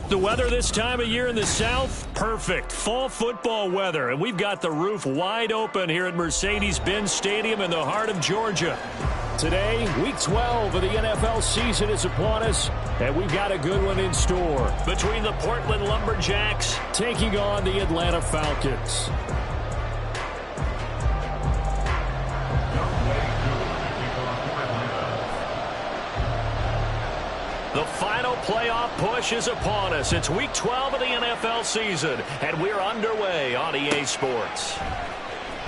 The weather this time of year in the South, perfect. Fall football weather, and we've got the roof wide open here at Mercedes-Benz Stadium in the heart of Georgia. Today, Week 12 of the NFL season is upon us, and we've got a good one in store. Between the Portland Lumberjacks taking on the Atlanta Falcons. The final playoff push is upon us. It's Week 12 of the NFL season, and we're underway on EA Sports.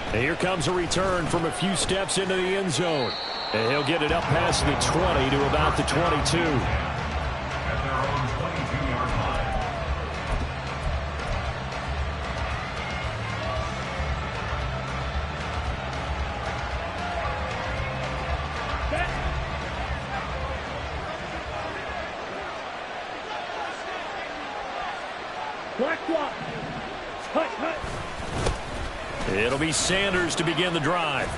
And here comes a return from a few steps into the end zone. And he'll get it up past the 20 to about the 22. It'll be Sanders to begin the drive.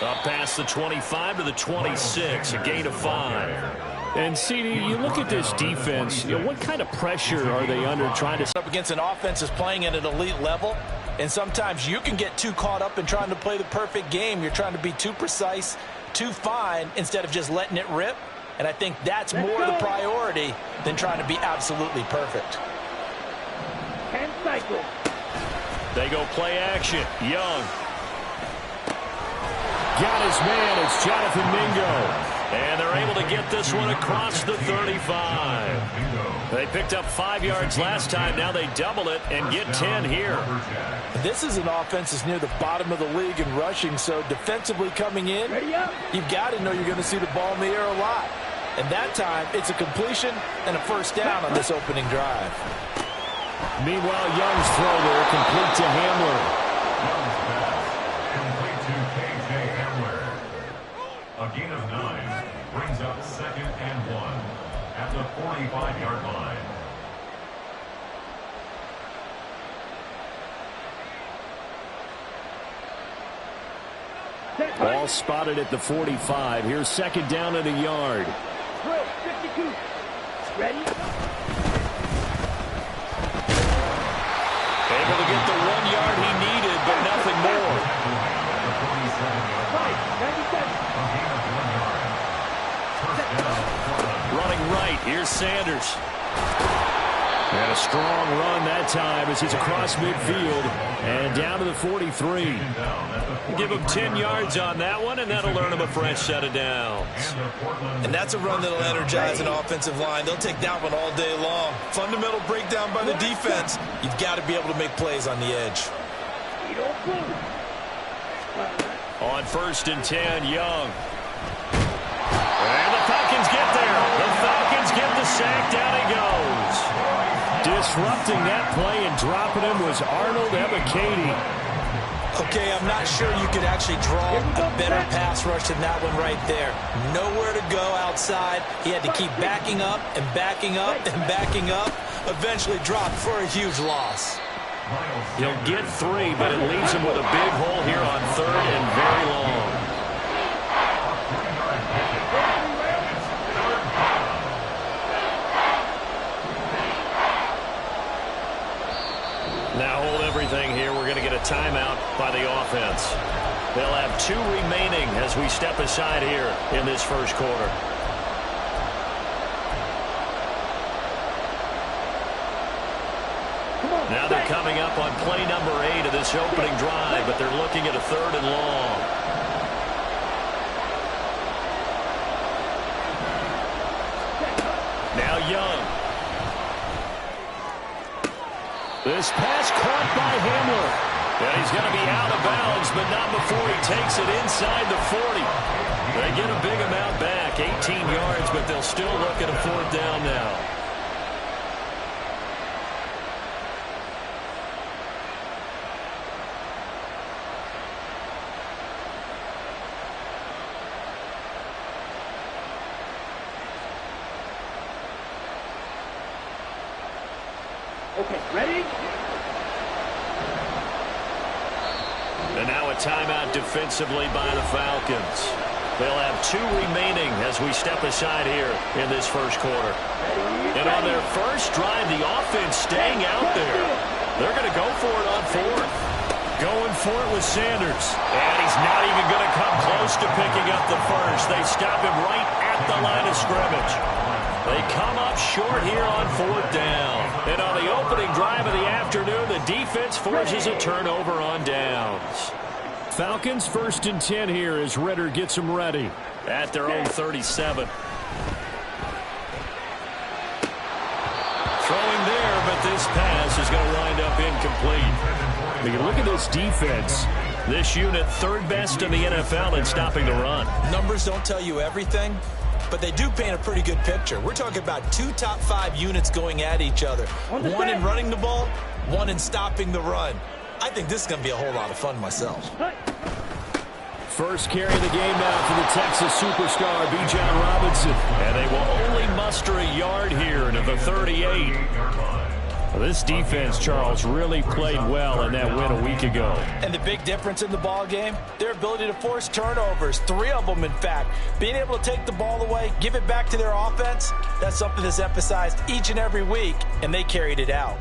Up past the 25 to the 26, a gain of 5. And, CD, you look at this defense, what kind of pressure are they under trying to... Up against an offense that's playing at an elite level, and sometimes you can get too caught up in trying to play the perfect game. You're trying to be too precise, too fine, instead of just letting it rip. And I think that's more the priority than trying to be absolutely perfect. 10 cycles. They go play action. Young. Got his man. It's Jonathan Mingo. And they're able to get this one across the 35. They picked up 5 yards last time. Now they double it and get 10 here. This is an offense that's near the bottom of the league in rushing, so defensively coming in, you've got to know you're going to see the ball in the air a lot. And that time, it's a completion and a first down on this opening drive. Meanwhile, Young's throw there, complete to Hamler. Young's pass, complete to K.J. Hamler. A gain of 9 brings up 2nd and 1 at the 45-yard line. Ball spotted at the 45. Here's 2nd down and a yard. 52. Ready? Able to get the 1 yard he needed, but nothing more. 5, Running right, here's Sanders. And a strong run that time as he's across midfield and down to the 43. Give him 10 yards on that one, and that'll earn him a fresh set of downs. And that's a run that'll energize an offensive line. They'll take that one all day long. Fundamental breakdown by the defense. You've got to be able to make plays on the edge. On 1st and 10, Young. And the Falcons get there. The Falcons get the sack. Down he goes. Disrupting that play and dropping him was Arnold Ebiketie. Okay, I'm not sure you could actually draw a better pass rush than that one right there. Nowhere to go outside. He had to keep backing up and backing up and backing up. Eventually dropped for a huge loss. He'll get 3, but it leaves him with a big hole here on 3rd and very long. Now hold everything here. We're going to get a timeout by the offense. They'll have 2 remaining as we step aside here in this first quarter. Now they're coming up on play number 8 of this opening drive, but they're looking at a 3rd and long. Now Young. This pass caught by Hamler. And he's going to be out of bounds, but not before he takes it inside the 40. They get a big amount back, 18 yards, but they'll still look at a 4th down now. Okay, ready? And now a timeout defensively by the Falcons. They'll have 2 remaining as we step aside here in this first quarter. And on their first drive, the offense staying out there. They're going to go for it on 4th. Going for it with Sanders. And he's not even going to come close to picking up the first. They stop him right at the line of scrimmage. They come up short here on 4th down. And on the opening drive of the afternoon, the defense forces a turnover on downs. Falcons 1st and 10 here as Ridder gets them ready at their own 37. Throwing there, but this pass is going to wind up incomplete. You look at this defense. This unit 3rd best in the NFL in stopping the run. Numbers don't tell you everything, but they do paint a pretty good picture. We're talking about 2 top 5 units going at each other. One in running the ball, one in stopping the run. I think this is going to be a whole lot of fun myself. First carry of the game now for the Texas superstar, Bijan Robinson. And they will only muster a yard here into the 38. Well, this defense, Charles, really played well in that win a week ago. And the big difference in the ball game, their ability to force turnovers, 3 of them, in fact. Being able to take the ball away, give it back to their offense, that's something that's emphasized each and every week, and they carried it out.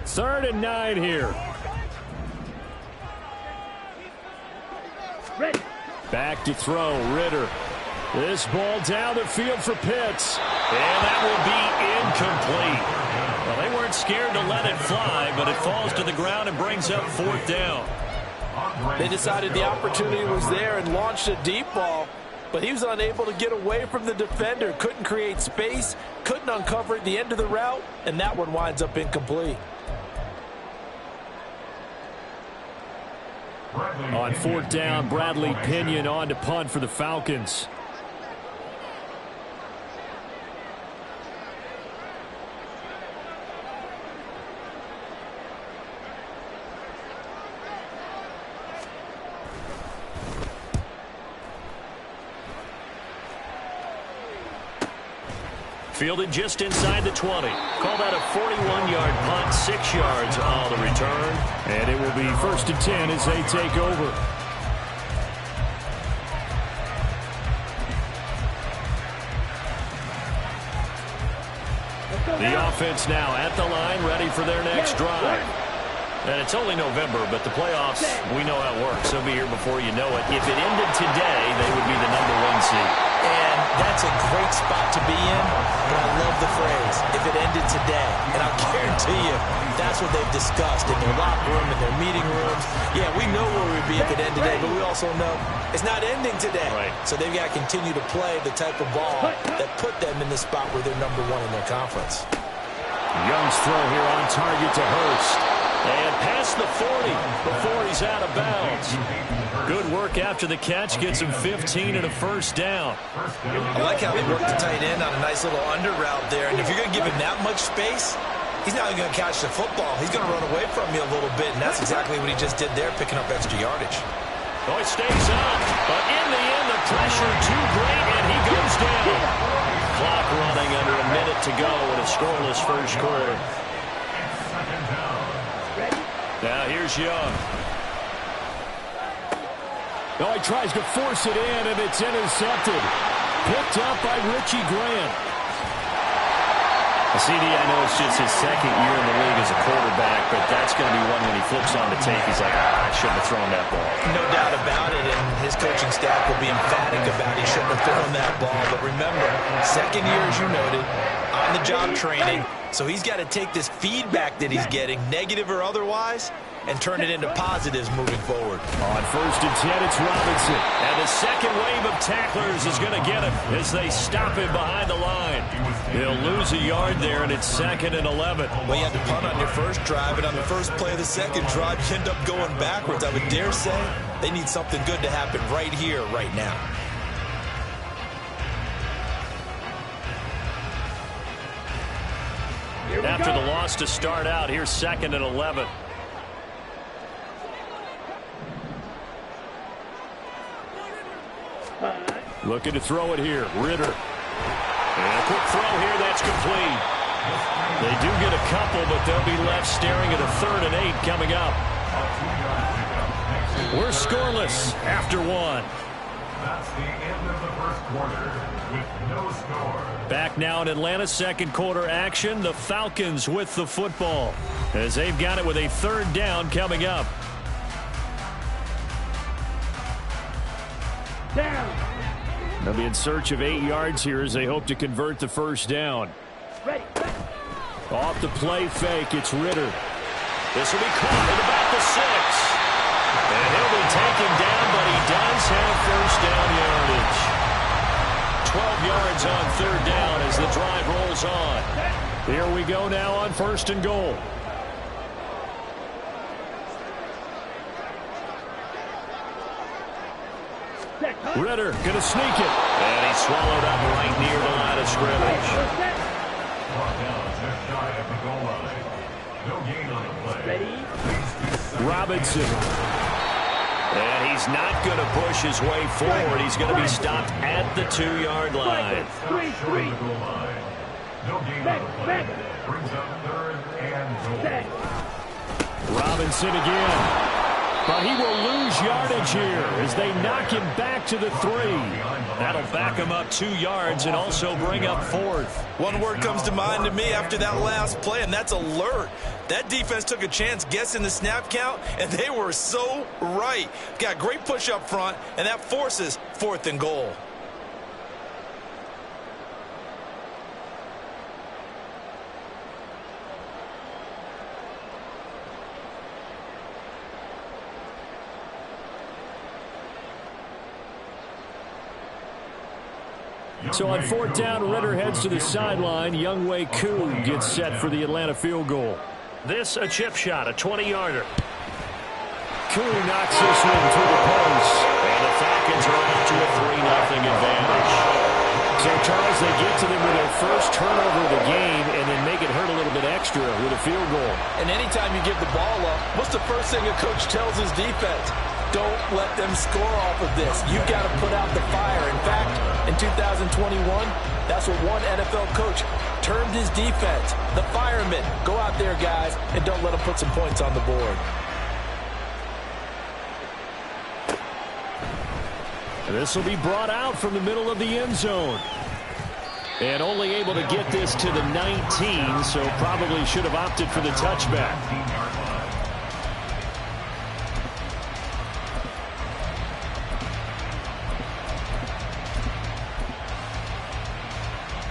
Third and 9 here. Ready. Back to throw, Ridder. This ball down the field for Pitts. And that will be incomplete. Well, they weren't scared to let it fly, but it falls to the ground and brings up 4th down. They decided the opportunity was there and launched a deep ball, but he was unable to get away from the defender. Couldn't create space, couldn't uncover at the end of the route, and that one winds up incomplete. On 4th down, Bradley Pinion on to punt for the Falcons. Fielded just inside the 20. Call that a 41-yard punt, 6 yards on the return. And it will be 1st and 10 as they take over. The offense now at the line, ready for their next drive. And it's only November, but the playoffs, we know how it works. They'll be here before you know it. If it ended today, they would be the #1 seed. And that's a great spot to be in, but I love the phrase, if it ended today. And I'll guarantee you, that's what they've discussed in their locker room, in their meeting rooms. Yeah, we know where we'd be if it ended today, but we also know it's not ending today. Right. So they've got to continue to play the type of ball that put them in the spot where they're #1 in their conference. Young's throw here on target to Hurst. And past the 40 before he's out of bounds. Good work after the catch. Gets him 15 and a 1st down. I like how they worked the tight end on a nice little under route there. And if you're going to give him that much space, he's not even going to catch the football. He's going to run away from you a little bit. And that's exactly what he just did there, picking up extra yardage. Oh, he stays up. But in the end, the pressure too great, and he goes down. Clock running under a minute to go in a scoreless first quarter. Now here's Young. Oh, he tries to force it in, and it's intercepted. Picked up by Richie Grant. CD, I know it's just his 2nd year in the league as a quarterback, but that's going to be one when he flips on the tape. He's like, I shouldn't have thrown that ball. No doubt about it, and his coaching staff will be emphatic about he shouldn't have thrown that ball. But remember, 2nd year, as you noted, on-the-job training, so he's got to take this feedback that he's getting, negative or otherwise, and turn it into positives moving forward. On 1st and 10, it's Robinson. And the second wave of tacklers is going to get him as they stop him behind the line. He'll lose a yard there, and it's 2nd and 11. Well, you had to punt on your first drive, and on the first play of the second drive, you end up going backwards. I would dare say they need something good to happen right here, right now. After the loss to start out, here's 2nd and 11. Looking to throw it here. Ridder. And a quick throw here. That's complete. They do get a couple, but they'll be left staring at a 3rd and 8 coming up. We're scoreless after one. That's the end of the first quarter with no score. Back now in Atlanta, second quarter action. The Falcons with the football as they've got it with a third down coming up. Down. They'll be in search of 8 yards here as they hope to convert the first down. Ready. Off the play fake, it's Ritter. This will be caught at about the 6. And he'll be taken down, but he does have first down yardage. 12 yards on third down as the drive rolls on. Here we go now on first and goal. Ritter going to sneak it. And he swallowed up right near the line of scrimmage. Brought down just shy of the goal line. No gain on the play. Ready. Robinson. And he's not going to push his way forward. He's going to be stopped at the 2-yard line. Short of the goal line. No gain on the play. Brings up third and goal. Robinson again. But he will lose yardage here as they knock him back to the 3. That'll back him up 2 yards and also bring up fourth. One word comes to mind to me after that last play, and that's alert. That defense took a chance guessing the snap count, and they were so right. Got great push up front, and that forces fourth and goal. So on fourth down, Ritter heads to the sideline. Younghoe Koo gets set for the Atlanta field goal. This a chip shot, a 20-yarder. Koo knocks this one through the post. And the Falcons are off to a 3-0 advantage. So, Charles, they get to them with their first turnover of the game and then make it hurt a little bit extra with a field goal. And anytime you give the ball up, what's the first thing a coach tells his defense? Don't let them score off of this. You've got to put out the fire. In fact, in 2021, that's what one NFL coach termed his defense. The firemen. Go out there, guys, and don't let them put some points on the board. This will be brought out from the middle of the end zone. And only able to get this to the 19, so probably should have opted for the touchback.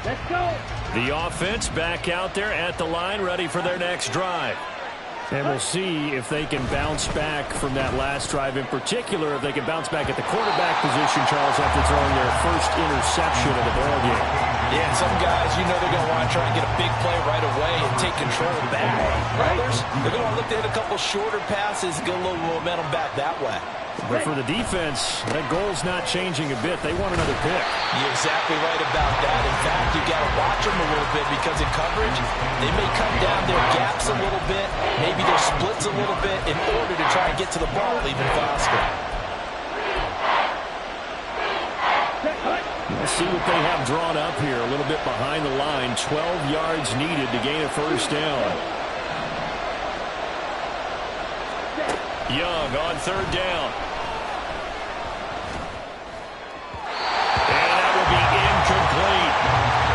Let's go. The offense back out there at the line, ready for their next drive. And we'll see if they can bounce back from that last drive, in particular if they can bounce back at the quarterback position, Charles, after throwing their first interception of the ballgame. Yeah, some guys, you know they're going to want to try and get a big play right away and take control back. Others, they're going to look to hit a couple shorter passes, get a little momentum back that way. But for the defense, that goal's not changing a bit. They want another pick. You're exactly right about that. In fact, you got to watch them a little bit because in coverage, they may cut down their gaps a little bit, maybe their splits a little bit in order to try and get to the ball even faster. Let's see what they have drawn up here. A little bit behind the line. 12 yards needed to gain a first down. Young on third down. And that will be incomplete.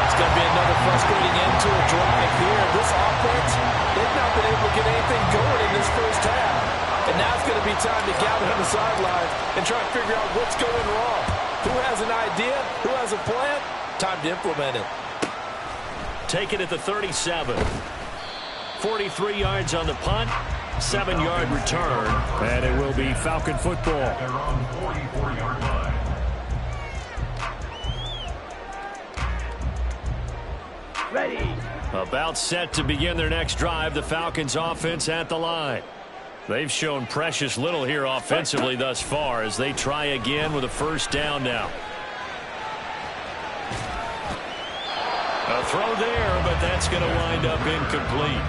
It's going to be another frustrating end to a drive here. This offense, they've not been able to get anything going in this first half. And now it's going to be time to gather on the sidelines and try and figure out what's going wrong. Who has an idea? Who has a plan? Time to implement it. Take it at the 37. 43 yards on the punt. 7-yard return. And it will be Falcon football. They're on the 44-yard line. Ready. About set to begin their next drive. The Falcons offense at the line. They've shown precious little here offensively thus far as they try again with a first down now. A throw there, but that's going to wind up incomplete.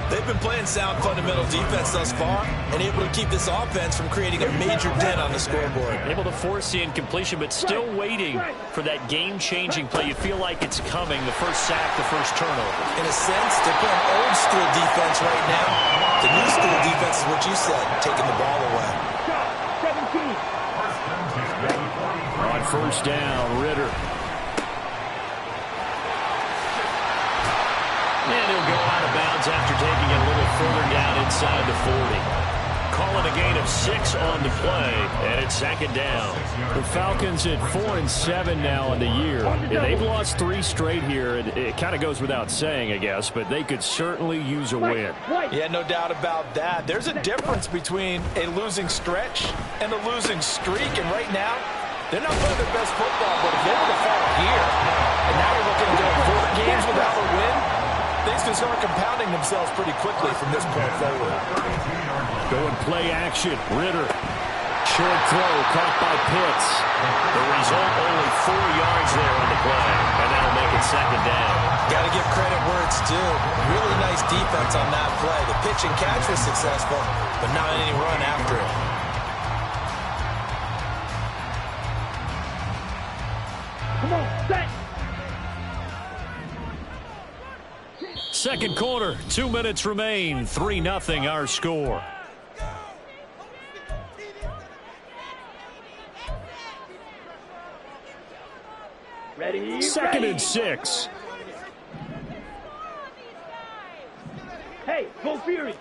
They've been playing sound fundamental defense thus far and able to keep this offense from creating a major dent on the scoreboard. Able to force the incompletion, but still waiting for that game-changing play. You feel like it's coming, the first sack, the first turnover. In a sense, they're playing old-school defense right now. The new-school defense is what you said, taking the ball away. 17. On first down, Ridder. And he'll go out of bounds after taking it a little further down inside the 40. Calling a gain of 6 on the play, and it's second down. The Falcons at 4-7 now in the year. Yeah, they've lost 3 straight here. It kind of goes without saying, I guess, but they could certainly use a win. Yeah, no doubt about that. There's a difference between a losing stretch and a losing streak, and right now, they're not playing their best football, but if they were to fall here, and now you're looking to go 4 games without a win, things can start compounding themselves pretty quickly from this point forward. Going play action. Ridder. Short throw caught by Pitts. The result, only 4 yards there on the play. And that'll make it second down. Got to give credit where it's due. Really nice defense on that play. The pitch and catch was successful, but not any run after it. Come on, set. Second quarter, 2 minutes remain. 3-0 our score. Ready. Second ready. and 6. Hey, go Fury.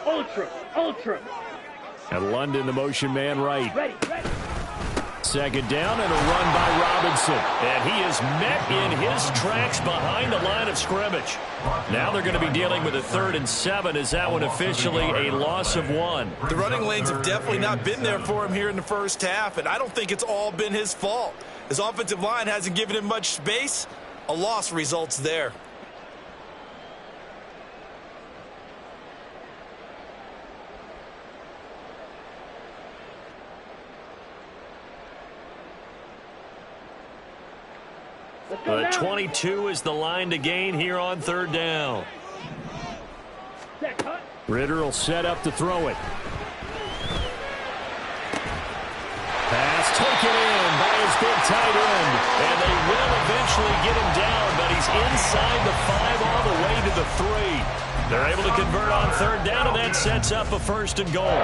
Ultra, ultra. And London, the motion man right. Ready, ready. Second down and a run by Robinson. And he is met in his tracks behind the line of scrimmage. Now they're going to be dealing with a 3rd and 7. Is that one officially a loss of 1? The running lanes have definitely not been there for him here in the first half, and I don't think it's all been his fault. His offensive line hasn't given him much space. A loss results there. The 22 is the line to gain here on 3rd down. Set, cut. Ridder will set up to throw it. Pass taken in by his big tight end. And they will eventually get him down, but he's inside the 5 all the way to the 3. They're able to convert on 3rd down, and that sets up a 1st and goal.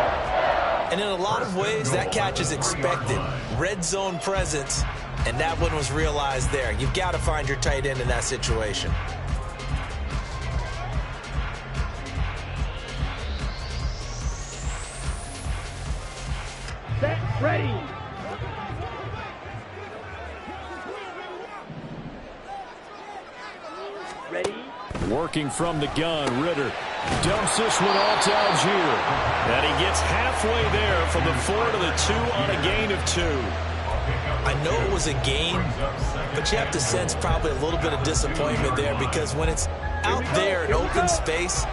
And in a lot of ways, that catch is expected. Red zone presence, and that one was realized there. You've got to find your tight end in that situation. Set, ready. Ready. Working from the gun, Ridder dumps this one off to Algier. And he gets halfway there from the 4 to the 2 on a gain of 2. I know it was a gain, but you have to sense probably a little bit of disappointment there because when it's out there in open space,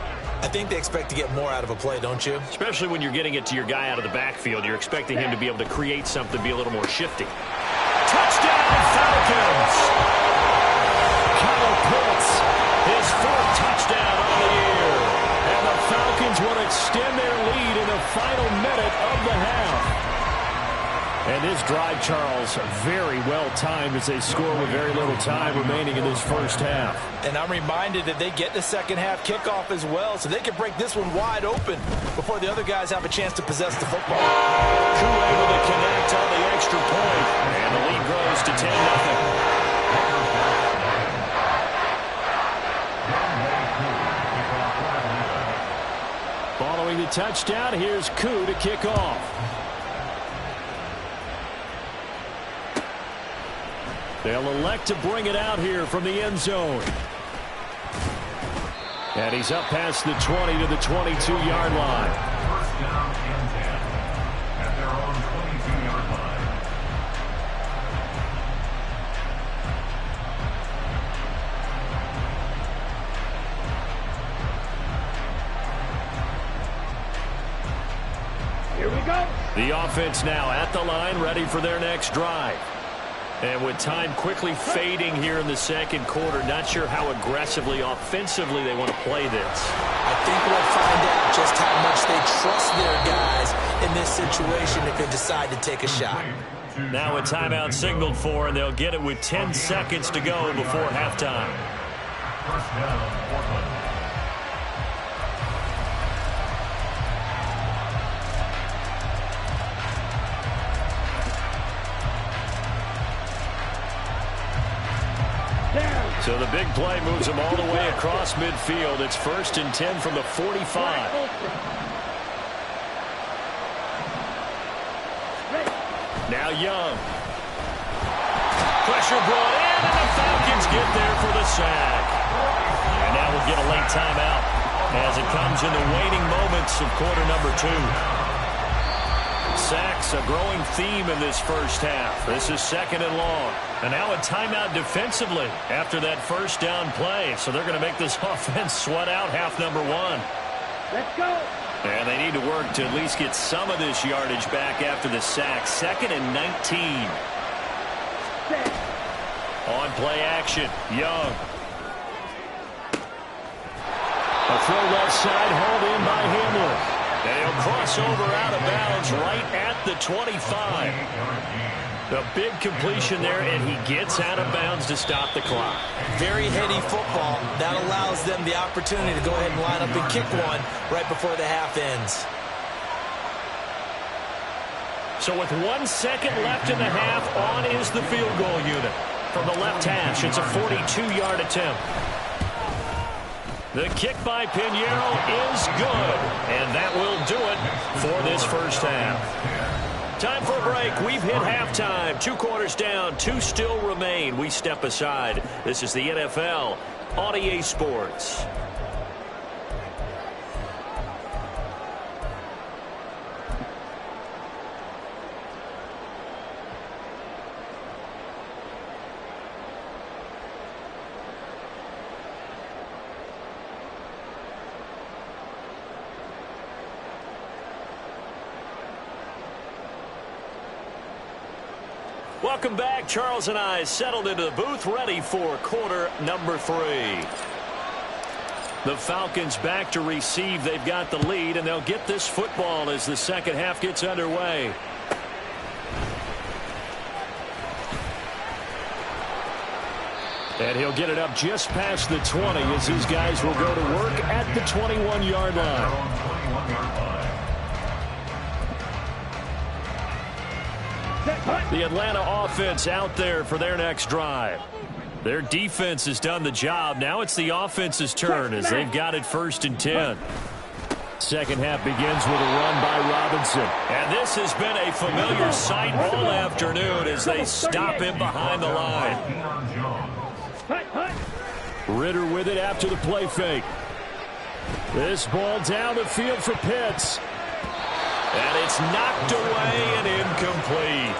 I think they expect to get more out of a play, don't you? Especially when you're getting it to your guy out of the backfield. You're expecting him to be able to create something, be a little more shifty. Touchdown, Falcons! Kyle Pitts, his 4th touchdown on the year. And the Falcons will extend their lead in the final minute of the half. And this drive, Charles, very well timed as they score with very little time remaining in this first half. And I'm reminded that they get the second half kickoff as well, so they can break this one wide open before the other guys have a chance to possess the football. Koo able to connect on the extra point, and the lead grows to 10-0. Following the touchdown, here's Koo to kick off. They'll elect to bring it out here from the end zone. And he's up past the 20 to the 22-yard line. First down and 10 at their own 22-yard line. Here we go. The offense now at the line, ready for their next drive. And with time quickly fading here in the second quarter, not sure how aggressively, offensively they want to play this. I think we'll find out just how much they trust their guys in this situation if they decide to take a shot. Now a timeout signaled for, and they'll get it with 10 seconds to go before halftime. First down, Portland. So the big play moves them all the way across midfield. It's 1st and 10 from the 45. Now Young. Pressure brought in, and the Falcons get there for the sack. And now we'll get a late timeout as it comes in the waning moments of quarter number 2. Sacks, a growing theme in this first half. This is 2nd and long. And now a timeout defensively after that first down play. So they're going to make this offense sweat out half number 1. Let's go. And they need to work to at least get some of this yardage back after the sack. 2nd and 19. Set. On play action, Young. A throw left side, hauled in by Hamlin. And he'll cross over out of bounds right at the 25. A big completion there, and he gets out of bounds to stop the clock. Very heady football. That allows them the opportunity to go ahead and line up and kick one right before the half ends. So with 1 second left in the half, on is the field goal unit. From the left hash, it's a 42-yard attempt. The kick by Pinheiro is good, and that will do it for this first half. Time for a break. We've hit halftime. 2 quarters down, 2 still remain. We step aside. This is the NFL on EA Sports. Welcome back. Charles and I settled into the booth, ready for quarter number 3. The Falcons back to receive. They've got the lead, and they'll get this football as the second half gets underway. And he'll get it up just past the 20 as these guys will go to work at the 21-yard line. The Atlanta offense out there for their next drive. Their defense has done the job. Now it's the offense's turn as they've got it 1st and 10. Second half begins with a run by Robinson. And this has been a familiar sight all afternoon as they stop him behind the line. Ritter with it after the play fake. This ball down the field for Pitts. And it's knocked away and incomplete.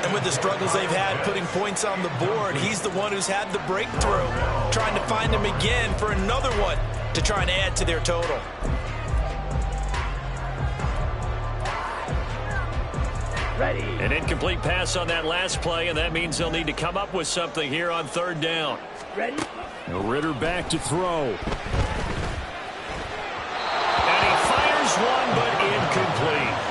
And with the struggles they've had putting points on the board, he's the one who's had the breakthrough, trying to find him again for another one to try and add to their total. Ready. An incomplete pass on that last play, and that means they'll need to come up with something here on 3rd down. Ready. Ritter back to throw. And he fires one, but incomplete.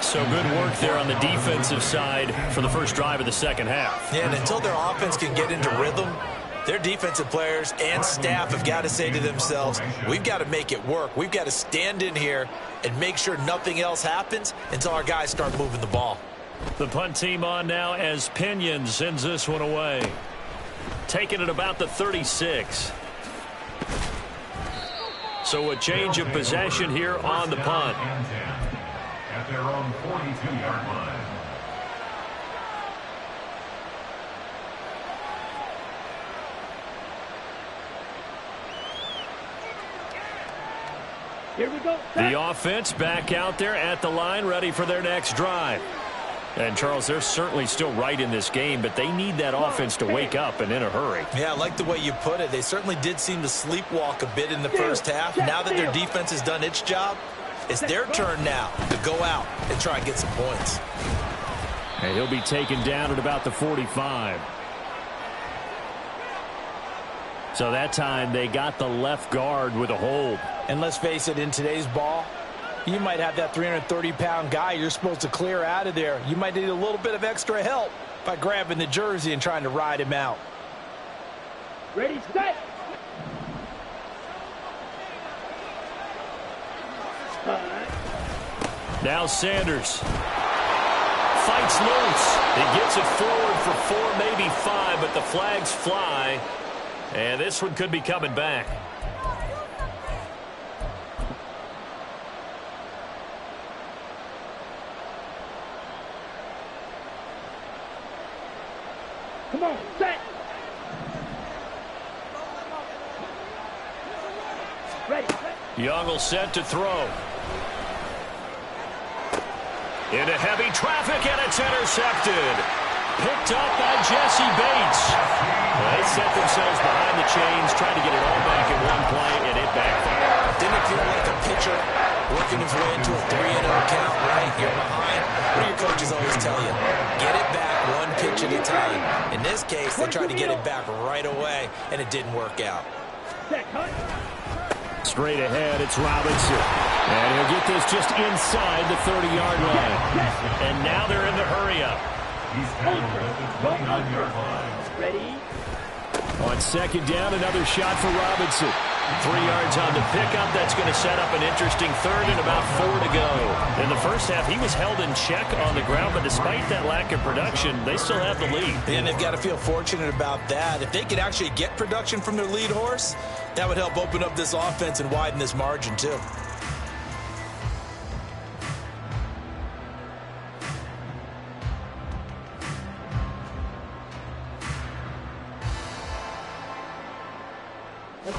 So good work there on the defensive side for the first drive of the second half. Yeah, and until their offense can get into rhythm, their defensive players and staff have got to say to themselves, we've got to make it work. We've got to stand in here and make sure nothing else happens until our guys start moving the ball. The punt team on now as Pinion sends this one away. Taking it about the 36. So a change of possession here on the punt. At their own 42-yard line. Here we go. The offense back out there at the line, ready for their next drive. And, Charles, they're certainly still right in this game, but they need that offense to wake up and in a hurry. Yeah, I like the way you put it. They certainly did seem to sleepwalk a bit in the first half. Now that their defense has done its job, it's their turn now to go out and try and get some points. And he'll be taken down at about the 45. So that time they got the left guard with a hold. And let's face it, in today's ball, you might have that 330-pound guy you're supposed to clear out of there. You might need a little bit of extra help by grabbing the jersey and trying to ride him out. Ready, set. Now Sanders fights loose. He gets it forward for 4, maybe 5, but the flags fly. And this one could be coming back. Come on, set. Ready, set. Young will set to throw. Into heavy traffic, and it's intercepted. Picked up by Jesse Bates. They set themselves behind the chains, trying to get it all back in one play, and it backfired. Didn't it feel like a pitcher working his way into a 3-0 count, right? You're behind. What do your coaches always tell you? Get it back one pitch at a time. In this case, they tried to get it back right away, and it didn't work out. Set, cut. Straight ahead, it's Robinson. And he'll get this just inside the 30-yard line. And now they're in the hurry-up. He's tackled at the 29-yard line. Ready. On second down, another shot for Robinson. 3 yards on the pickup. That's going to set up an interesting third and about 4 to go. In the first half, he was held in check on the ground, but despite that lack of production, they still have the lead. And they've got to feel fortunate about that. If they could actually get production from their lead horse, that would help open up this offense and widen this margin too.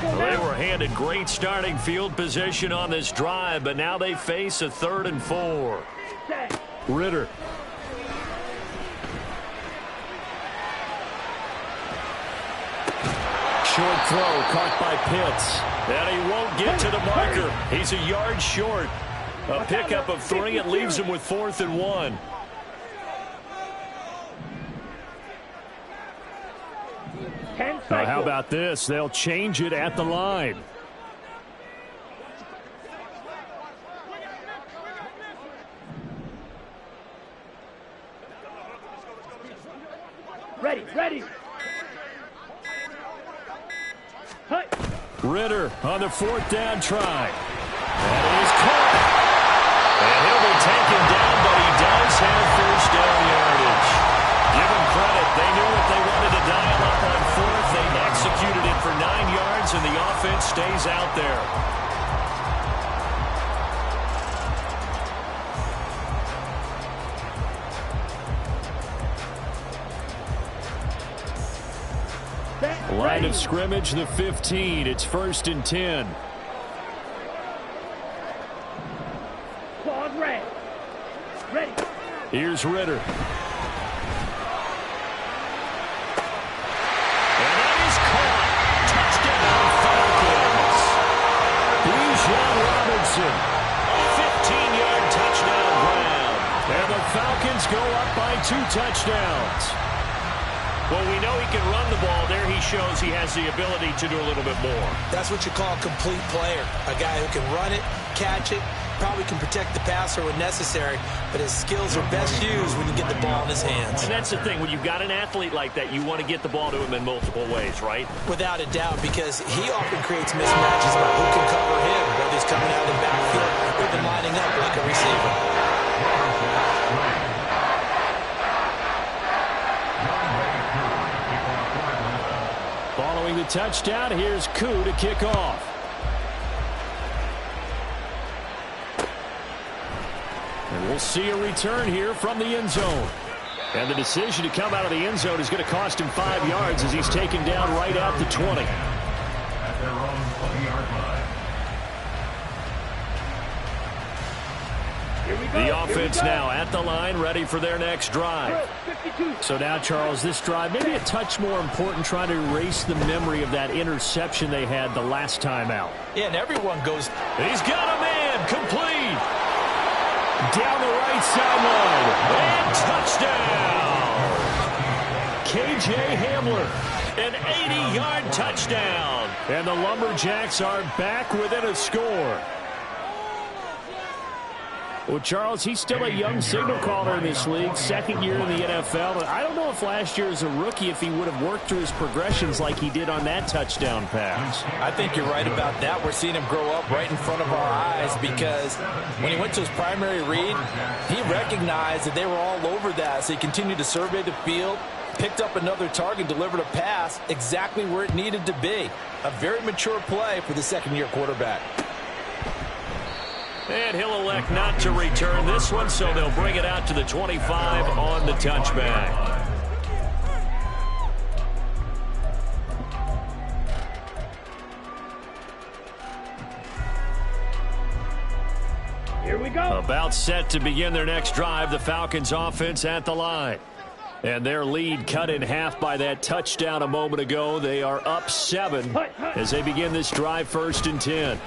They were handed great starting field position on this drive, but now they face a 3rd and 4. Set. Ritter. Short throw caught by Pitts. And he won't get to the marker. He's a yard short. A pickup of 3. It leaves him with 4th and 1. How about this? They'll change it at the line. Ready, ready. Hut. Ritter on the 4th down try. And he's caught. And he'll be taken down, but he does have first down yardage. Give him credit. They knew what they wanted to dial up on 4th. They executed it for 9 yards, and the offense stays out there. Line of scrimmage, the 15. It's 1st and 10. Claws red. Ready. Here's Ritter. And that is caught. Touchdown, Falcons. Bijan Robinson. A 15-yard touchdown grab. And the Falcons go up by 2 touchdowns. Well, we know he can run the ball. There he shows he has the ability to do a little bit more. That's what you call a complete player. A guy who can run it, catch it, probably can protect the passer when necessary, but his skills are best used when you get the ball in his hands. And that's the thing. When you've got an athlete like that, you want to get the ball to him in multiple ways, right? Without a doubt, because he often creates mismatches about who can cover him, whether he's coming out of the backfield or even lining up like a receiver. Following the touchdown, here's Koo to kick off. And we'll see a return here from the end zone. And the decision to come out of the end zone is going to cost him 5 yards as he's taken down right at the 20. At their own 20-yard line. The offense now at the line, ready for their next drive. So now, Charles, this drive maybe a touch more important, trying to erase the memory of that interception they had the last time out. Yeah, and everyone goes. He's got a man, complete. Down the right sideline. And touchdown. K.J. Hamler. An 80-yard touchdown. And the Lumberjacks are back within a score. Well, Charles, he's still a young signal caller in this league, second year in the NFL. I don't know if last year as a rookie, if he would have worked through his progressions like he did on that touchdown pass. I think you're right about that. We're seeing him grow up right in front of our eyes because when he went to his primary read, he recognized that they were all over that. So he continued to survey the field, picked up another target, delivered a pass exactly where it needed to be. A very mature play for the second-year quarterback. And he'll elect not to return this one, so they'll bring it out to the 25 on the touchback. Here we go. About set to begin their next drive, the Falcons offense at the line. And their lead cut in half by that touchdown a moment ago. They are up 7 as they begin this drive, 1st and 10.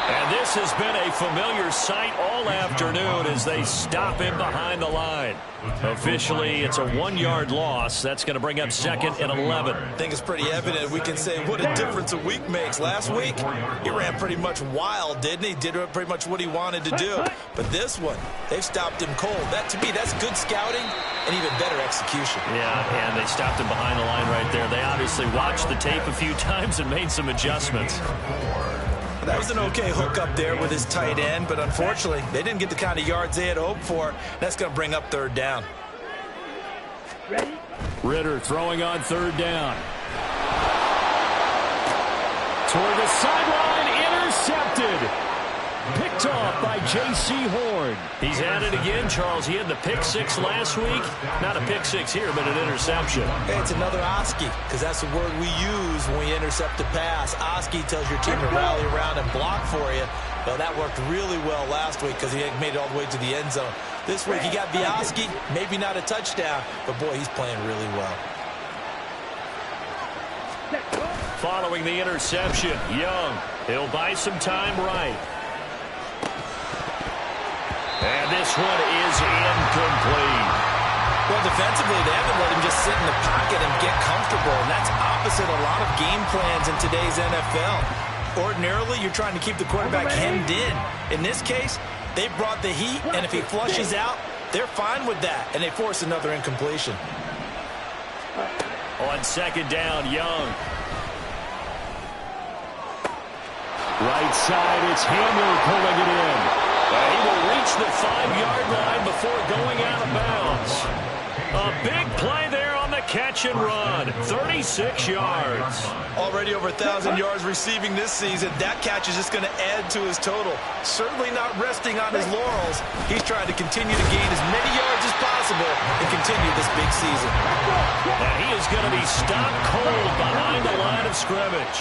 And this has been a familiar sight all afternoon as they stop him behind the line. Officially, it's a 1-yard loss. That's going to bring up 2nd and 11. I think it's pretty evident. We can say what a difference a week makes. Last week, he ran pretty much wild, didn't he? Did pretty much what he wanted to do. But this one, they've stopped him cold. That, to me, that's good scouting and even better execution. Yeah, and they stopped him behind the line right there. They obviously watched the tape a few times and made some adjustments. That was an okay hook up there with his tight end, but unfortunately, they didn't get the kind of yards they had hoped for. That's going to bring up 3rd down. Ready? Ritter throwing on 3rd down. Toward the sideline, intercepted. Picked off by J.C. Horn. He's at it again, Charles. He had the pick 6 last week. Not a pick 6 here, but an interception. Hey, it's another Oski, because that's the word we use when we intercept a pass. Oski tells your team to rally around and block for you. Well, that worked really well last week because he made it all the way to the end zone. This week, he got the Oski, maybe not a touchdown, but boy, he's playing really well. Following the interception, Young. He'll buy some time right. And this one is incomplete. Well, defensively, they haven't let him just sit in the pocket and get comfortable, and that's opposite a lot of game plans in today's NFL. Ordinarily, you're trying to keep the quarterback hemmed in. In this case, they brought the heat, and if he flushes out, they're fine with that, and they force another incompletion. On 2nd down, Young. Right side, it's Hamler pulling it in. He will reach the 5-yard line before going out of bounds. A big play there on the catch and run. 36 yards. Already over 1,000 yards receiving this season. That catch is just going to add to his total. Certainly not resting on his laurels. He's trying to continue to gain as many yards as possible and continue this big season. And he is going to be stopped cold behind the line of scrimmage.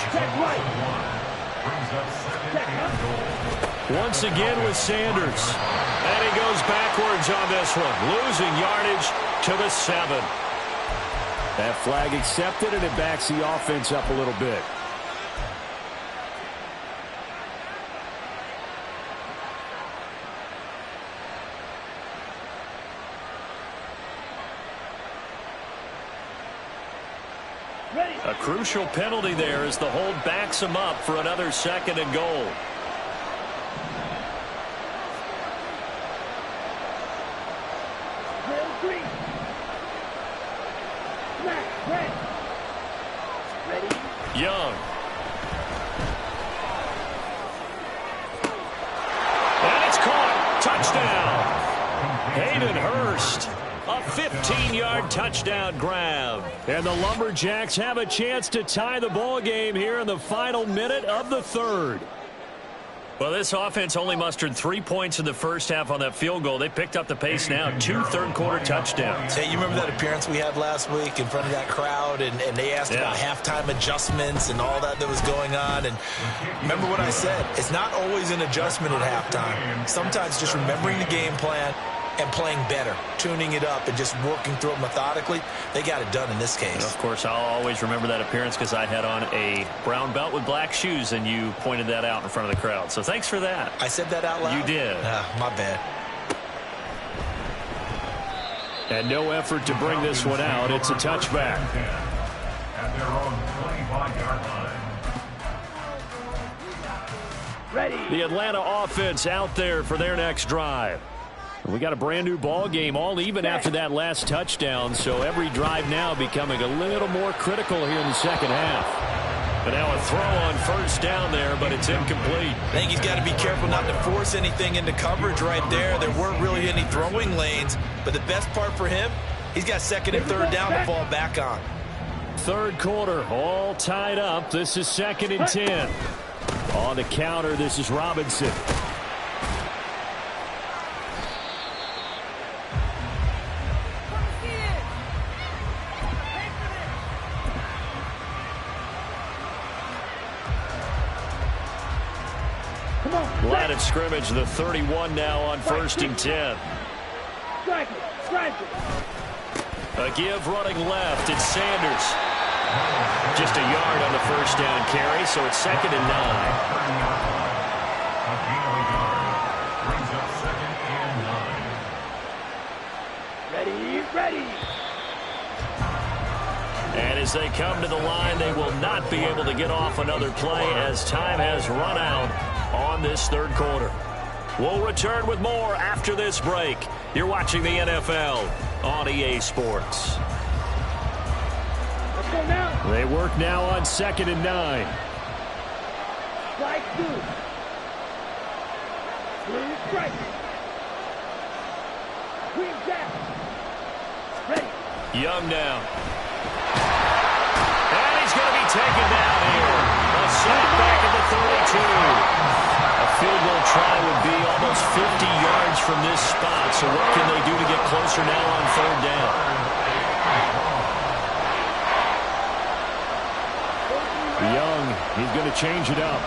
Once again with Sanders. And he goes backwards on this one, losing yardage to the 7. That flag accepted, and it backs the offense up a little bit. Ready? A crucial penalty there as the hold backs him up for another 2nd and goal. Young. And it's caught. Touchdown. Hayden Hurst. A 15-yard touchdown grab. And the Lumberjacks have a chance to tie the ball game here in the final minute of the 3rd. Well, this offense only mustered 3 points in the first half on that field goal. They picked up the pace now. 2 third-quarter touchdowns. Hey, you remember that appearance we had last week in front of that crowd, and they asked about halftime adjustments and all that was going on. And remember what I said. It's not always an adjustment at halftime. Sometimes just remembering the game plan, and playing better, tuning it up and just working through it methodically. They got it done in this case. And of course, I'll always remember that appearance because I had on a brown belt with black shoes, and you pointed that out in front of the crowd. So thanks for that. I said that out loud? You did. My bad. And no effort to bring this one out. It's a touchback. At their own 25-yard line. Ready. The Atlanta offense out there for their next drive. We got a brand new ball game, all even after that last touchdown, so every drive now becoming a little more critical here in the second half. But now a throw on first down there, but it's incomplete. I think he's got to be careful not to force anything into coverage right there. There weren't really any throwing lanes, but the best part for him, he's got second and third down to fall back on. Third quarter, all tied up. This is 2nd and 10. On the counter, this is Robinson. Line of scrimmage, the 31 now on 1st and 10. Strike it. A give running left. It's Sanders. Just a yard on the first down carry, so it's 2nd and 9. A gain of a yard brings up 2nd and 9. Ready. And as they come to the line, they will not be able to get off another play as time has run out on this third quarter. We'll return with more after this break. You're watching the NFL on EA Sports. Let's go now. They work now on 2nd and 9. Strike 2. Blue strike. Green down. Ready. Young now. And he's going to be taken down here. A sack back at the 32. A field goal try would be almost 50 yards from this spot. So what can they do to get closer now on 3rd down? Young, he's going to change it up.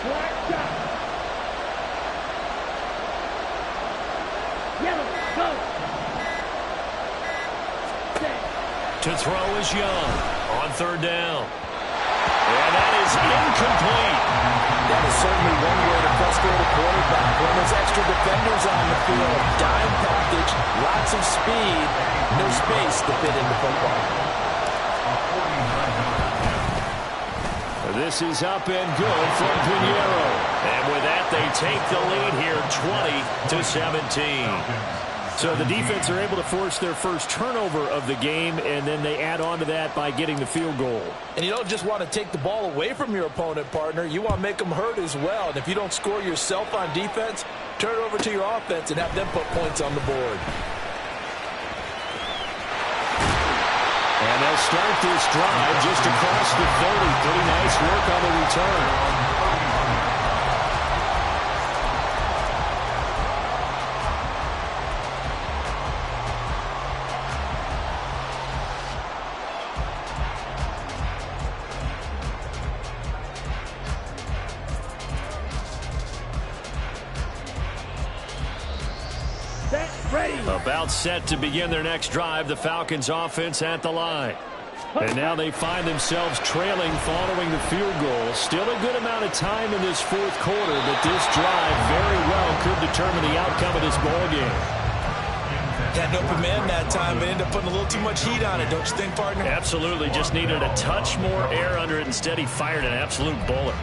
Black shot. Yellow. Go. To throw is Young on 3rd down. And that is incomplete. That is certainly one way to frustrate a quarterback. When there's extra defenders on the field, dime package, lots of speed, no space to fit into football. This is up and good from Pinheiro. And with that, they take the lead here 20-17. So the defense are able to force their first turnover of the game, and then they add on to that by getting the field goal. And you don't just want to take the ball away from your opponent, partner. You want to make them hurt as well. And if you don't score yourself on defense, turn it over to your offense and have them put points on the board. And they'll start this drive just across the 30. Pretty nice work on the return. About set to begin their next drive, the Falcons offense at the line. And now they find themselves trailing following the field goal. Still a good amount of time in this 4th quarter, but this drive very well could determine the outcome of this ball game. Had an open man that time, but ended up putting a little too much heat on it, don't you think, partner? Absolutely. Just needed a touch more air under it. Instead, he fired an absolute bullet.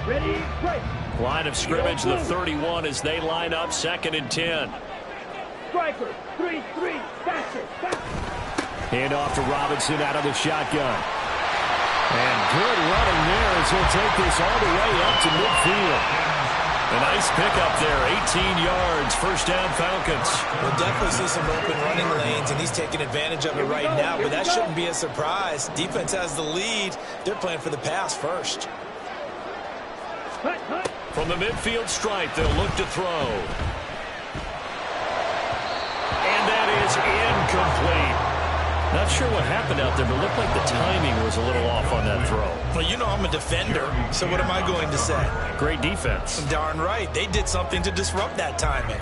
Ready, break. Line of scrimmage, the 31 as they line up 2nd and 10. Striker, 3-3, faster. Hand off to Robinson out of the shotgun. And good running there as he'll take this all the way up to midfield. A nice pickup there, 18 yards, first down Falcons. We'll definitely see some open running lanes, and he's taking advantage of it right now, but that shouldn't be a surprise. Defense has the lead. They're playing for the pass first. From the midfield stripe, they'll look to throw. is incomplete. Not sure what happened out there, but it looked like the timing was a little off on that throw. Well, you know I'm a defender, so what am I going to say? Great defense. Darn right. They did something to disrupt that timing.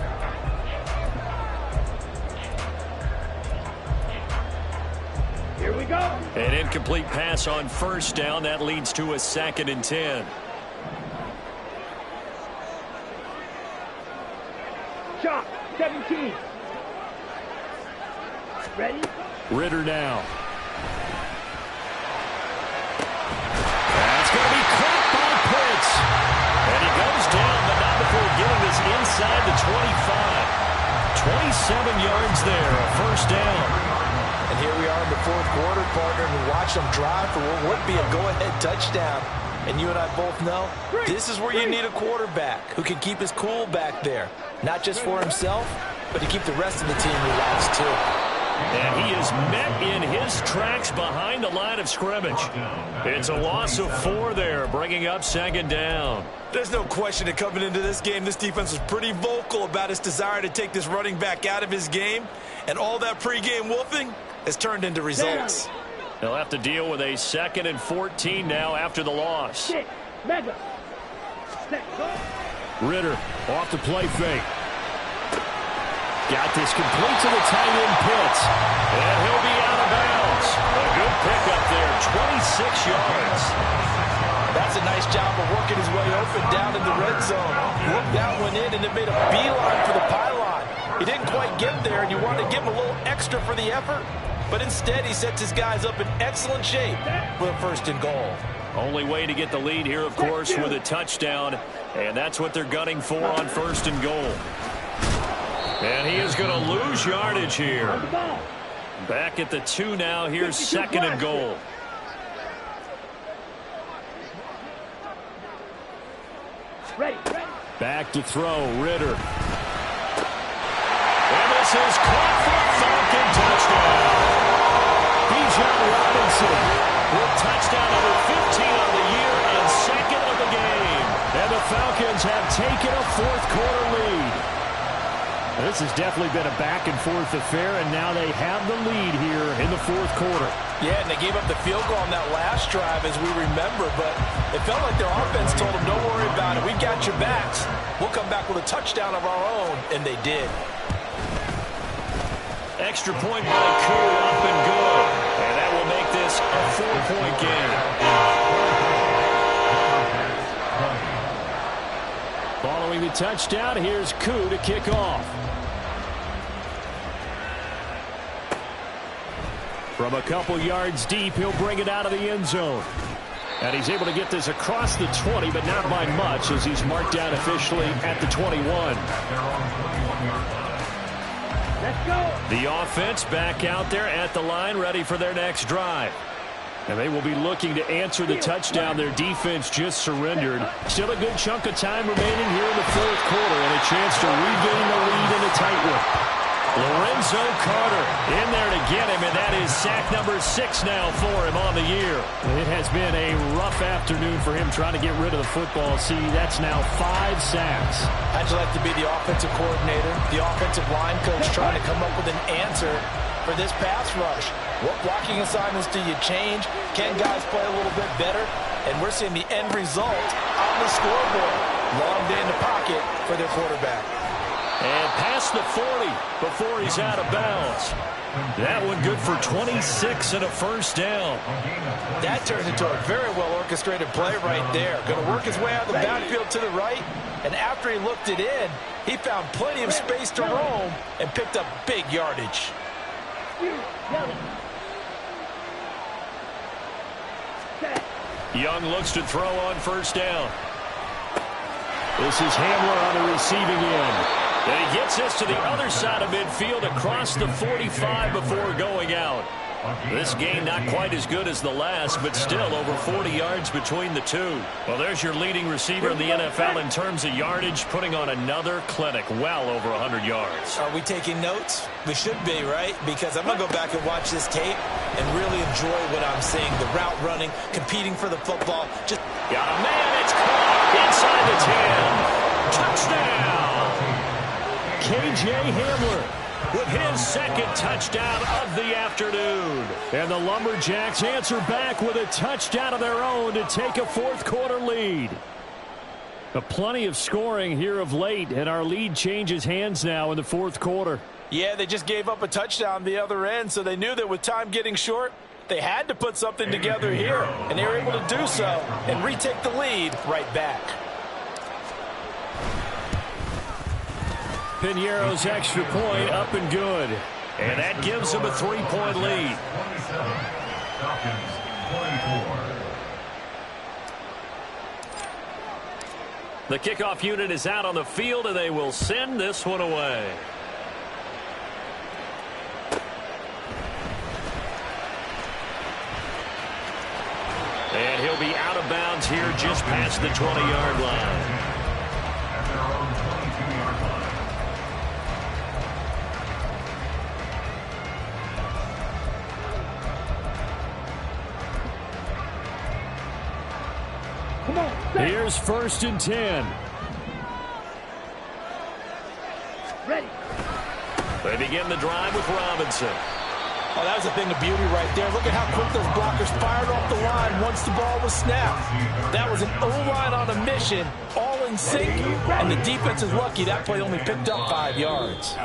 Here we go. An incomplete pass on first down. That leads to a 2nd and 10. Shot, 17. Ready? Ritter now. That's going to be caught by Pitts. And he goes down, but not before getting this inside the 25. 27 yards there, a first down. And here we are in the fourth quarter, partner, and watch them drive for what would be a go-ahead touchdown. And you and I both know this is where you need a quarterback who can keep his cool back there. Not just for himself, but to keep the rest of the team relaxed too. And he is met in his tracks behind the line of scrimmage. It's a loss of 4 there, bringing up 2nd down. There's no question that coming into this game, this defense was pretty vocal about its desire to take this running back out of his game. And all that pregame wolfing has turned into results. They'll have to deal with a 2nd and 14 now after the loss. Six. Mega. Set. Go. Ritter off the play fake. Got this complete to the tight end Pitts. And he'll be out of bounds. A good pickup there, 26 yards. That's a nice job of working his way open down in the red zone. Worked that one in and it made a beeline for the pylon. He didn't quite get there, and you wanted to give him a little extra for the effort. But instead, he sets his guys up in excellent shape for a 1st and goal. Only way to get the lead here, of course, with a touchdown. And that's what they're gunning for on 1st and goal. And he is going to lose yardage here. Back at the 2 now. Here's 2nd and goal. Ready. Back to throw, Ritter. And this is caught for a Falcon touchdown. Bijan Robinson with touchdown number 15 on the year and 2nd of the game. And the Falcons have taken a 4th quarter lead. This has definitely been a back-and-forth affair, and now they have the lead here in the 4th quarter. Yeah, and they gave up the field goal on that last drive, as we remember, but it felt like their offense told them, don't worry about it. We got your backs. We'll come back with a touchdown of our own, and they did. Extra point by Koo, up and good. And that will make this a 4-point game. Following the touchdown, here's Koo to kick off. From a couple yards deep, he'll bring it out of the end zone. And he's able to get this across the 20, but not by much, as he's marked down officially at the 21. Let's go. The offense back out there at the line, ready for their next drive. And they will be looking to answer the touchdown their defense just surrendered. Still a good chunk of time remaining here in the 4th quarter, and a chance to regain the lead in a tight one. Lorenzo Carter in there to get him, and that is sack number 6 now for him on the year. It has been a rough afternoon for him trying to get rid of the football. See, that's now 5 sacks. How'd you like to be the offensive coordinator, the offensive line coach, trying to come up with an answer for this pass rush? What blocking assignments do you change? Can guys play a little bit better? And we're seeing the end result on the scoreboard. Long day in the pocket for their quarterback. And past the 40 before he's out of bounds. That one good for 26 and a first down. That turns into a very well-orchestrated play right there. Going to work his way out of the backfield to the right. And after he looked it in, he found plenty of space to roam and picked up big yardage. Young looks to throw on first down. This is Hamler on the receiving end. And he gets this to the other side of midfield across the 45 before going out. This game not quite as good as the last, but still over 40 yards between the two. Well, there's your leading receiver in the NFL in terms of yardage, putting on another clinic, well over 100 yards. Are we taking notes? We should be, right? Because I'm going to go back and watch this tape and really enjoy what I'm seeing. The route running, competing for the football. Just got a man, it's caught inside the 10. Touchdown! K.J. Hamler. with his second touchdown of the afternoon. And the Lumberjacks answer back with a touchdown of their own to take a fourth-quarter lead. Plenty of scoring here of late, and our lead changes hands now in the fourth quarter. Yeah, they just gave up a touchdown the other end, so they knew that with time getting short, they had to put something together here, and they were able to do so and retake the lead right back. Piñeiro's extra point up and good. And that gives them a 3-point lead. 27, Falcons 24. The kickoff unit is out on the field, and they will send this one away. And he'll be out of bounds here just past the 20-yard line. At their own 22-yard line. Come on, set. Here's 1st and 10. Ready. They begin the drive with Robinson. Oh, that was a thing of beauty right there. Look at how quick those blockers fired off the line once the ball was snapped. That was an O-line on a mission, all in sync, and the defense is lucky that play only picked up 5 yards.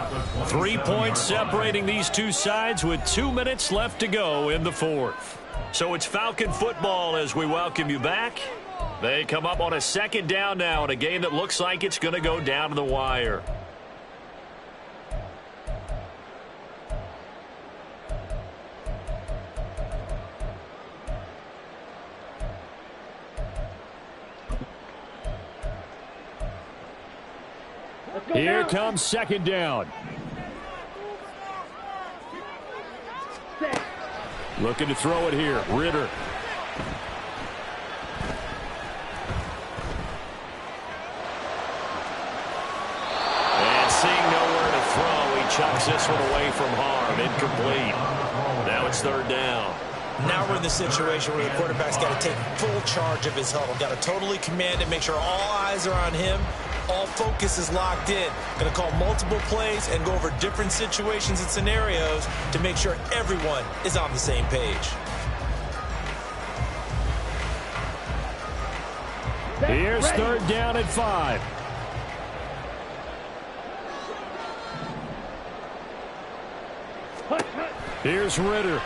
3 points separating these two sides with 2 minutes left to go in the fourth. So it's Falcon football as we welcome you back. They come up on a 2nd down now in a game that looks like it's going to go down to the wire. Here comes 2nd down. Set. Looking to throw it here. Ritter. And seeing nowhere to throw, he chucks this one away from harm. Incomplete. Now it's 3rd down. Now we're in the situation where the quarterback's got to take full charge of his huddle. Got to totally command it, make sure all eyes are on him. All focus is locked in. Going to call multiple plays and go over different situations and scenarios to make sure everyone is on the same page. Here's Ready. 3rd down at 5. Hut, hut. Here's Ritter.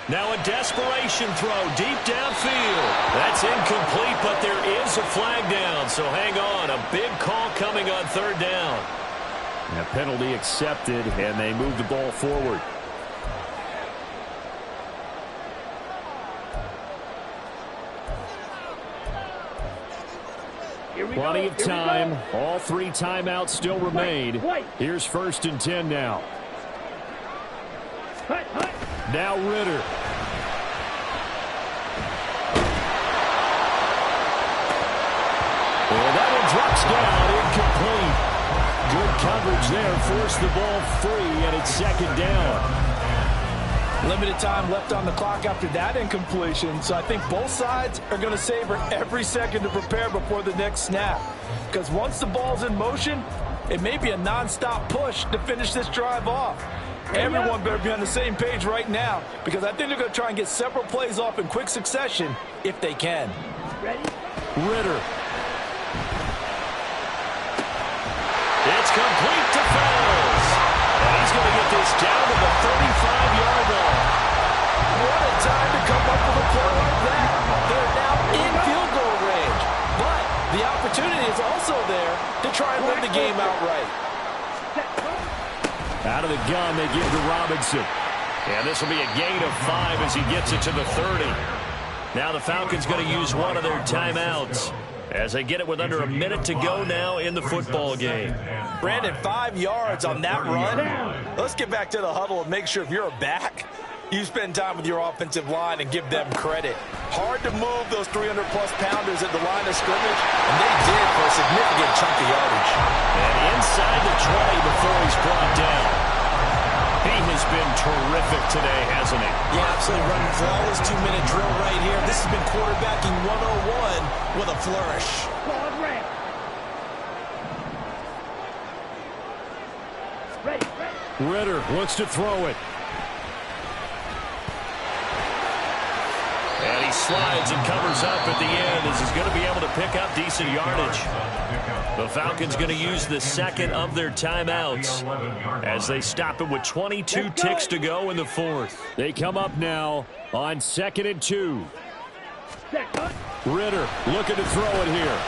Now a desperation throw deep downfield. That's incomplete, but there is a flag down. So hang on. A big call coming on 3rd down. A penalty accepted, and they move the ball forward. Here we Plenty go. of Here we time. go. All 3 timeouts still remain. Wait. Here's 1st and 10 now. Hut, hut. Now Ritter. And that one drops down, incomplete. Good coverage there, forced the ball free, and it's 2nd down. Limited time left on the clock after that incompletion, so I think both sides are going to savor every second to prepare before the next snap. Because once the ball's in motion, it may be a non-stop push to finish this drive off. Everyone better be on the same page right now, because I think they're going to try and get several plays off in quick succession if they can. Ready. Ritter. It's complete to Fells. And he's going to get this down to the 35-yard line. What a time to come up with a play like that. They're now in field goal range. But the opportunity is also there to try and win the game outright. Out of the gun, they give to Robinson. And this will be a gain of 5 as he gets it to the 30. Now the Falcons going to use one of their timeouts as they get it with under a minute to go now in the football game. Brandon, 5 yards on that run. Let's get back to the huddle and make sure if you're a back, you spend time with your offensive line and give them credit. Hard to move those 300-plus pounders at the line of scrimmage, and they did for a significant chunk of yardage. And inside the 20 before he's brought down. He has been terrific today, hasn't he? Yeah, absolutely running flawless 2-minute drill right here. This has been quarterbacking 101 with a flourish. Ball red. Ritter looks to throw it. And he slides and covers up at the end as he's going to be able to pick up decent yardage. The Falcons going to use the second of their timeouts as they stop it with 22 ticks to go in the fourth. They come up now on 2nd and 2. Ritter looking to throw it here.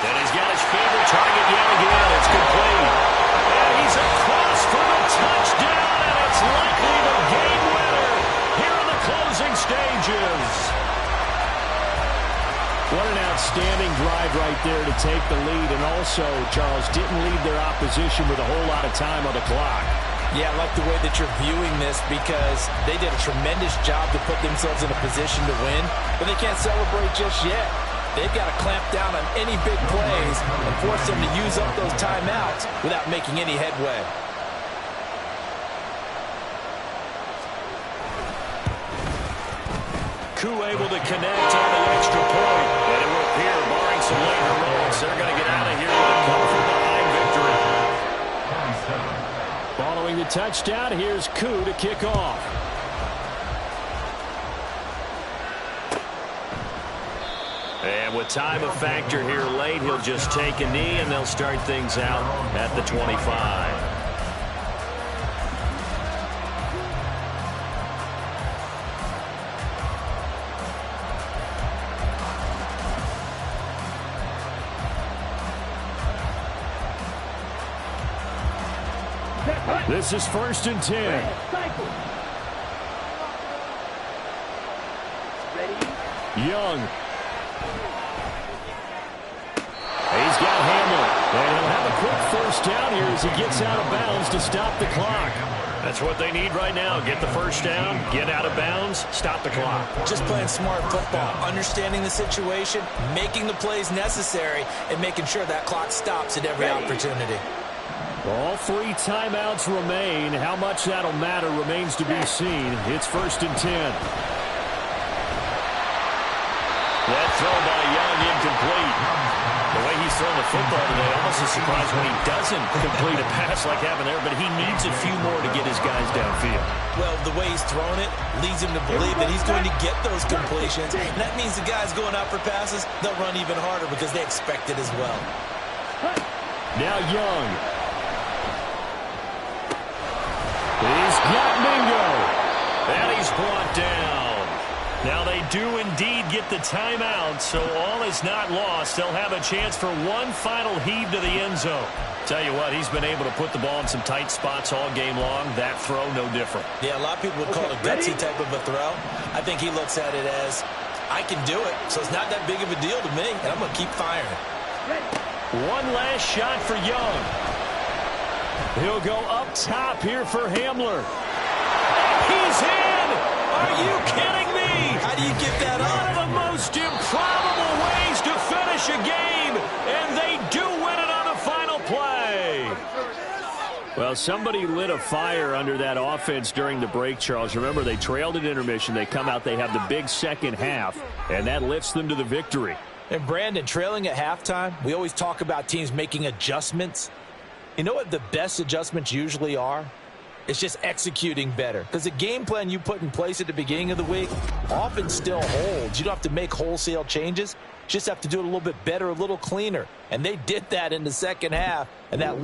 And he's got his favorite target yet again. It's complete. And he's across for the touchdown, and it's likely the game winner here in the closing stages. What an outstanding drive right there to take the lead. And also, Charles, didn't leave their opposition with a whole lot of time on the clock. Yeah, I like the way that you're viewing this because they did a tremendous job to put themselves in a position to win, but they can't celebrate just yet. They've got to clamp down on any big plays and force them to use up those timeouts without making any headway. Koo able to connect on the extra point. And it will appear, barring some late heroics, they're going to get out of here with a comfort-behind victory. Following the touchdown, here's Koo to kick off. And with time a factor here late, he'll just take a knee, and they'll start things out at the 25. This is 1st and 10. Young. He's got Hamler. And he'll have a quick first down here as he gets out of bounds to stop the clock. That's what they need right now. Get the first down, get out of bounds, stop the clock. Just playing smart football, understanding the situation, making the plays necessary, and making sure that clock stops at every opportunity. All 3 timeouts remain. How much that'll matter remains to be seen. It's 1st and 10. That throw by Young incomplete. The way he's throwing the football today, almost a surprise when he doesn't complete a pass like having there, but he needs a few more to get his guys downfield. Well, the way he's thrown it leads him to believe that he's going to get those completions. And that means the guys going out for passes, they'll run even harder because they expect it as well. Now Young. He's got Mingo. And he's brought down. Now they do indeed get the timeout, so all is not lost. They'll have a chance for one final heave to the end zone. Tell you what, he's been able to put the ball in some tight spots all game long. That throw, no different. Yeah, a lot of people would call it a gutsy type of a throw. I think he looks at it as, I can do it, so it's not that big of a deal to me, and I'm going to keep firing. One last shot for Young. He'll go up top here for Hamler. He's in! Are you kidding me? How do you get that up? One of the most improbable ways to finish a game, and they do win it on the final play. Well, somebody lit a fire under that offense during the break, Charles. Remember, they trailed at intermission. They come out, they have the big second half, and that lifts them to the victory. And Brandon, trailing at halftime, we always talk about teams making adjustments. You know what the best adjustments usually are? It's just executing better. Because the game plan you put in place at the beginning of the week often still holds. You don't have to make wholesale changes. You just have to do it a little bit better, a little cleaner. And they did that in the second half. And that